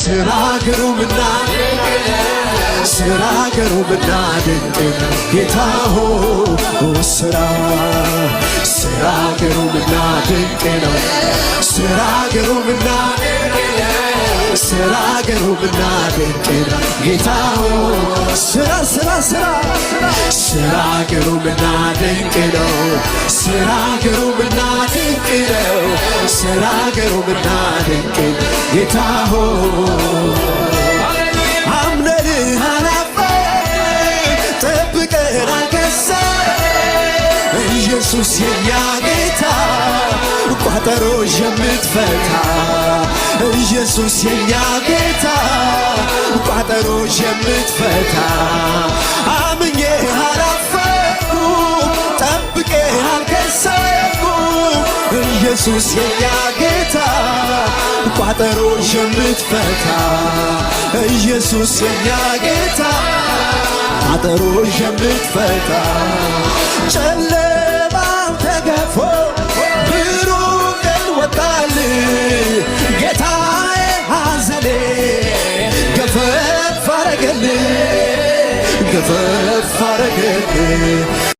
ስራ ግሩምና ስራ ግሩምና ድንቅ ነው ጌታ ሆይ ስራ ግሩምና ድንቅ ነው ስራ ግሩምና ስራ ግሩምና ድንቅ ነው ጌታ ሆይ ስራ ግሩምና ድንቅ ነው ስራ ግሩምና ድንቅ ነው ስራ ግሩምና ድንቅ ነው ጌታ ሆይ አምነን አላፈን ጠብቀን አልከሳን ኢየሱስ የኛ ጌታ ቋጠሮ የምትፈታ ኢየሱስ የኛ ጌታ ቋጠሮ የምትፈታ አምኜ አላፈርኩም ጠብቄ አልከሳኩም ኢየሱስ የኛ ጌታ ቋጠሮ የምትፈታ ኢየሱስ የኛ ጌታ ቋጠሮ የምትፈታ ጨለማው ተገፎ ብሩህ ቀን ወጣልኝ ጌታዬ ሐዘኔ ገፈፍ አረገልኝ